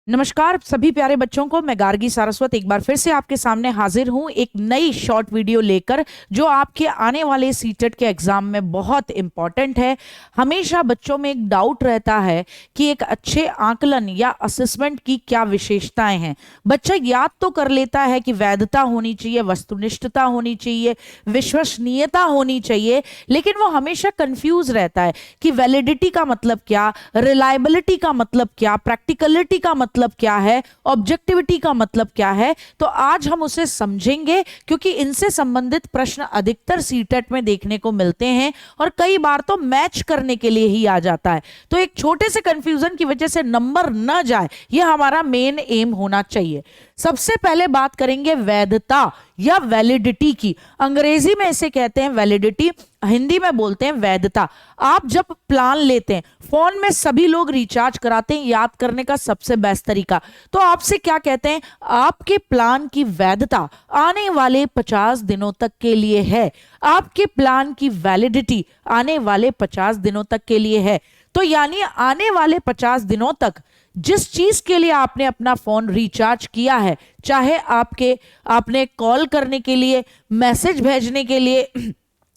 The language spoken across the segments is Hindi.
नमस्कार सभी प्यारे बच्चों को। मैं गार्गी सारस्वत एक बार फिर से आपके सामने हाजिर हूं एक नई शॉर्ट वीडियो लेकर, जो आपके आने वाले सीटेट के एग्जाम में बहुत इंपॉर्टेंट है। हमेशा बच्चों में एक डाउट रहता है कि एक अच्छे आकलन या असेसमेंट की क्या विशेषताएं हैं। बच्चा याद तो कर लेता है कि वैधता होनी चाहिए, वस्तुनिष्ठता होनी चाहिए, विश्वसनीयता होनी चाहिए, लेकिन वो हमेशा कंफ्यूज रहता है कि वैलिडिटी का मतलब क्या, रिलायबिलिटी का मतलब क्या, प्रैक्टिकलिटी का मतलब क्या है, ऑब्जेक्टिविटी का मतलब क्या है। तो आज हम उसे समझेंगे, क्योंकि इनसे संबंधित प्रश्न अधिकतर सीटेट में देखने को मिलते हैं और कई बार तो मैच करने के लिए ही आ जाता है। तो एक छोटे से कंफ्यूजन की वजह से नंबर न जाए, यह हमारा मेन एम होना चाहिए। सबसे पहले बात करेंगे वैधता या वैलिडिटी की। अंग्रेजी में इसे कहते हैं वैलिडिटी, हिंदी में बोलते हैं वैधता। आप जब प्लान लेते हैं, फोन में सभी लोग रिचार्ज कराते हैं याद करने का सबसे बेस्ट तरीका, तो आपसे क्या कहते हैं, आपके प्लान की वैधता आने वाले 50 दिनों तक के लिए है। आपके प्लान की वैलिडिटी आने वाले 50 दिनों तक के लिए है। तो यानी आने वाले 50 दिनों तक जिस चीज के लिए आपने अपना फोन रिचार्ज किया है, चाहे आपने कॉल करने के लिए, मैसेज भेजने के लिए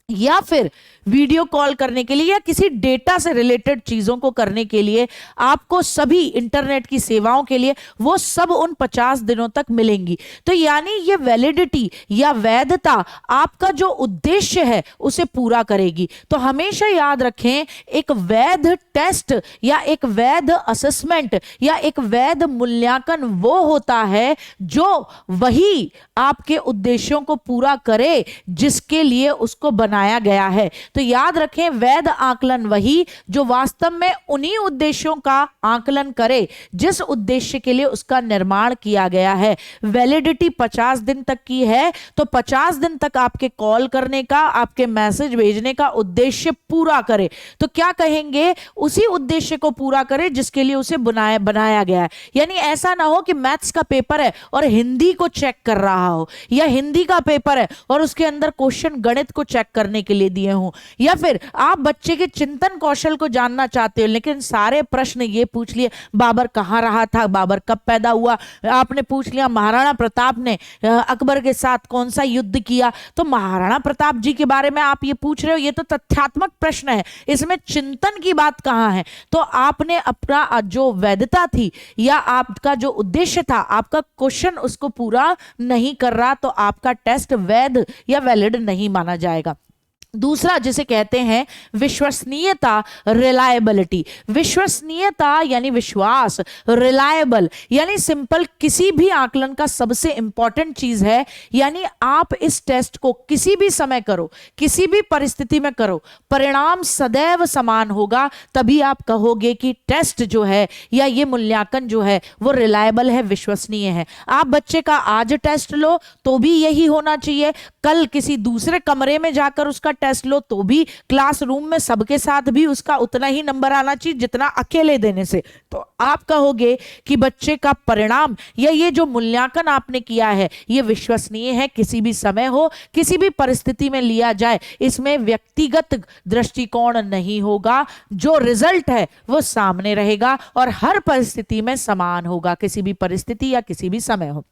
या फिर वीडियो कॉल करने के लिए या किसी डेटा से रिलेटेड चीजों को करने के लिए, आपको सभी इंटरनेट की सेवाओं के लिए वो सब उन 50 दिनों तक मिलेंगी। तो यानी ये वैलिडिटी या वैधता आपका जो उद्देश्य है उसे पूरा करेगी। तो हमेशा याद रखें, एक वैध टेस्ट या एक वैध असेसमेंट या एक वैध मूल्यांकन वो होता है जो वही आपके उद्देश्यों को पूरा करे जिसके लिए उसको बनाया गया है। तो याद रखें, वैध आकलन वही जो वास्तव में उन्हीं उद्देश्यों का आकलन करे जिस उद्देश्य के लिए उसका निर्माण किया गया है। वैलिडिटी 50 दिन तक की है, तो 50 दिन तक आपके कॉल करने का, आपके मैसेज भेजने का उद्देश्य पूरा करे। तो क्या कहेंगे, उसी उद्देश्य को पूरा करे जिसके लिए उसे बनाया गया है। यानी ऐसा ना हो कि मैथ्स का पेपर है और हिंदी को चेक कर रहा हो, या हिंदी का पेपर है और उसके अंदर क्वेश्चन गणित को चेक करने के लिए दिए हों, या फिर आप बच्चे के चिंतन कौशल को जानना चाहते हो लेकिन सारे प्रश्न ये पूछ लिए, बाबर कहाँ रहा था, बाबर कब पैदा हुआ, आपने पूछ लिया महाराणा प्रताप ने अकबर के साथ कौन सा युद्ध किया। तो महाराणा प्रताप जी के बारे में आप ये पूछ रहे हो, ये तो तथ्यात्मक प्रश्न है, इसमें चिंतन की बात कहाँ है। तो आपने अपना जो वैधता थी या आपका जो उद्देश्य था, आपका क्वेश्चन उसको पूरा नहीं कर रहा, तो आपका टेस्ट वैध या वैलिड नहीं माना जाएगा। दूसरा जिसे कहते हैं विश्वसनीयता, रिलायबिलिटी। विश्वसनीयता यानी विश्वास, रिलायबल यानी सिंपल, किसी भी आकलन का सबसे इंपॉर्टेंट चीज है। यानी आप इस टेस्ट को किसी भी समय करो, किसी भी परिस्थिति में करो, परिणाम सदैव समान होगा। तभी आप कहोगे कि टेस्ट जो है या ये मूल्यांकन जो है वो रिलायबल है, विश्वसनीय है। आप बच्चे का आज टेस्ट लो तो भी यही होना चाहिए, कल किसी दूसरे कमरे में जाकर उसका टेस्ट लो तो भी, क्लासरूम में सबके साथ भी उसका उतना ही नंबर आना चाहिए जितना अकेले देने से। तो आप कहोगे कि बच्चे का परिणाम या ये जो मूल्यांकन आपने किया है ये विश्वसनीय है, किसी भी समय हो, किसी भी परिस्थिति में लिया जाए, इसमें व्यक्तिगत दृष्टिकोण नहीं होगा, जो रिजल्ट है वो सामने रहेगा और हर परिस्थिति में समान होगा, किसी भी परिस्थिति या किसी भी समय हो।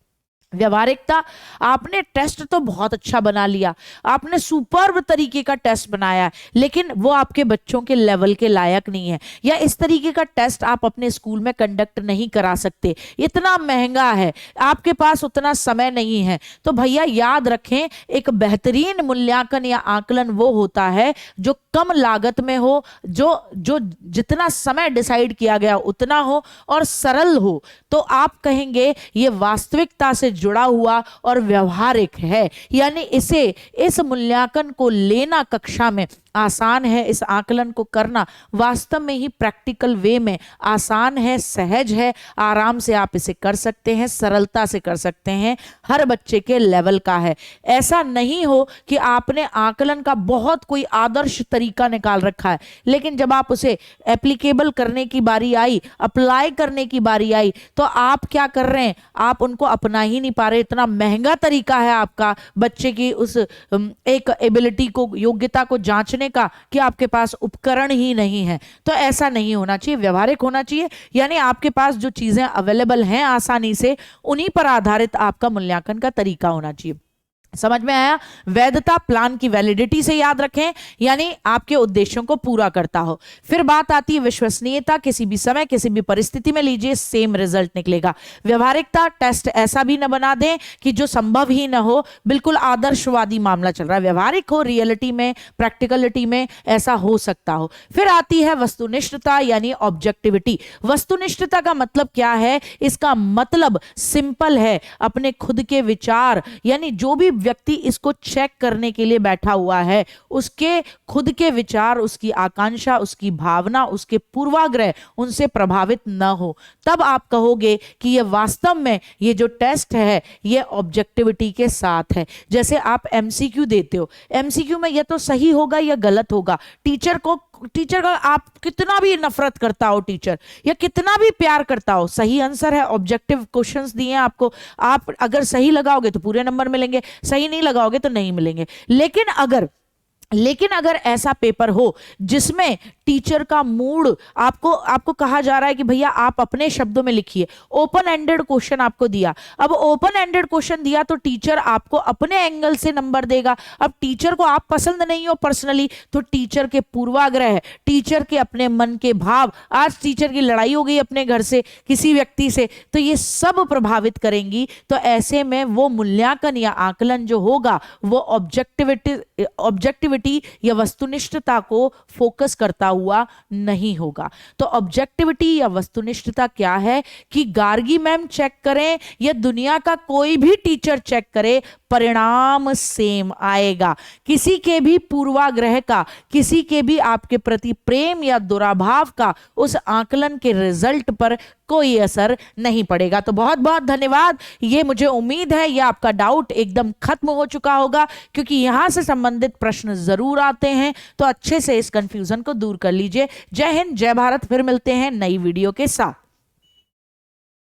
व्यवहारिकता, आपने टेस्ट तो बहुत अच्छा बना लिया, आपने सुपर्ब तरीके का टेस्ट बनाया, लेकिन वो आपके बच्चों के लेवल के लायक नहीं है, या इस तरीके का टेस्ट आप अपने स्कूल में कंडक्ट नहीं करा सकते, इतना महंगा है, आपके पास उतना समय नहीं है। तो भैया याद रखें, एक बेहतरीन मूल्यांकन या आकलन वो होता है जो कम लागत में हो, जो जितना समय डिसाइड किया गया उतना हो और सरल हो। तो आप कहेंगे ये वास्तविकता से जुड़ा हुआ और व्यवहारिक है, यानी इस मूल्यांकन को लेना कक्षा में आसान है, इस आकलन को करना वास्तव में ही प्रैक्टिकल वे में आसान है, सहज है, आराम से आप इसे कर सकते हैं, सरलता से कर सकते हैं, हर बच्चे के लेवल का है। ऐसा नहीं हो कि आपने आकलन का बहुत कोई आदर्श तरीका निकाल रखा है, लेकिन जब आप उसे एप्लीकेबल करने की बारी आई, अप्लाई करने की बारी आई, तो आप क्या कर रहे हैं, आप उनको अपना ही नहीं पा रहे। इतना महंगा तरीका है आपका बच्चे की उस एक एबिलिटी को, योग्यता को जांचने करने का कि आपके पास उपकरण ही नहीं है। तो ऐसा नहीं होना चाहिए, व्यवहारिक होना चाहिए, यानी आपके पास जो चीजें अवेलेबल हैं आसानी से, उन्हीं पर आधारित आपका मूल्यांकन का तरीका होना चाहिए। समझ में आया? वैधता प्लान की वैलिडिटी से याद रखें, यानी आपके उद्देश्यों को पूरा करता हो। फिर बात आती है विश्वसनीयता, किसी भी समय किसी भी परिस्थिति में लीजिए सेम रिजल्ट निकलेगा। व्यवहारिकता, टेस्ट ऐसा भी न बना दें कि जो संभव ही न हो, बिल्कुल आदर्शवादी मामला चल रहा है, व्यवहारिक हो, रियलिटी में प्रैक्टिकलिटी में ऐसा हो सकता हो। फिर आती है वस्तुनिष्ठता यानी ऑब्जेक्टिविटी। वस्तुनिष्ठता का मतलब क्या है? इसका मतलब सिंपल है, अपने खुद के विचार, यानी जो भी व्यक्ति इसको चेक करने के लिए बैठा हुआ है उसके खुद के विचार, उसकी आकांक्षा, उसकी भावना, उसके पूर्वाग्रह उनसे प्रभावित न हो, तब आप कहोगे कि ये वास्तव में ये जो टेस्ट है ये ऑब्जेक्टिविटी के साथ है। जैसे आप एमसीक्यू देते हो, एमसीक्यू में ये तो सही होगा या गलत होगा, टीचर का आप कितना भी नफरत करता हो टीचर, या कितना भी प्यार करता हो, सही आंसर है, ऑब्जेक्टिव क्वेश्चंस दिए हैं आपको, आप अगर सही लगाओगे तो पूरे नंबर मिलेंगे, सही नहीं लगाओगे तो नहीं मिलेंगे। लेकिन अगर ऐसा पेपर हो जिसमें टीचर का मूड, आपको कहा जा रहा है कि भैया आप अपने शब्दों में लिखिए, ओपन एंडेड क्वेश्चन आपको दिया, अब ओपन एंडेड क्वेश्चन दिया तो टीचर आपको अपने एंगल से नंबर देगा। अब टीचर को आप पसंद नहीं हो पर्सनली, तो टीचर के पूर्वाग्रह, टीचर के अपने मन के भाव, आज टीचर की लड़ाई हो गई अपने घर से किसी व्यक्ति से, तो ये सब प्रभावित करेंगी। तो ऐसे में वो मूल्यांकन या आकलन जो होगा वो ऑब्जेक्टिविटी या वस्तुनिष्ठता को फोकस करता हुआ नहीं होगा। तो ऑब्जेक्टिविटी या वस्तुनिष्ठता क्या है कि गार्गी मैम चेक करें या दुनिया का कोई भी टीचर चेक करे, परिणाम सेम आएगा। किसी के भी पूर्वाग्रह का, किसी के भी आपके प्रति प्रेम या दुराभाव का उस आकलन के रिजल्ट पर कोई असर नहीं पड़ेगा। तो बहुत बहुत धन्यवाद। ये मुझे उम्मीद है ये आपका डाउट एकदम खत्म हो चुका होगा, क्योंकि यहां से संबंधित प्रश्न जरूर आते हैं, तो अच्छे से इस कंफ्यूजन को दूर कर लीजिए। जय हिंद, जय भारत। फिर मिलते हैं नई वीडियो के साथ।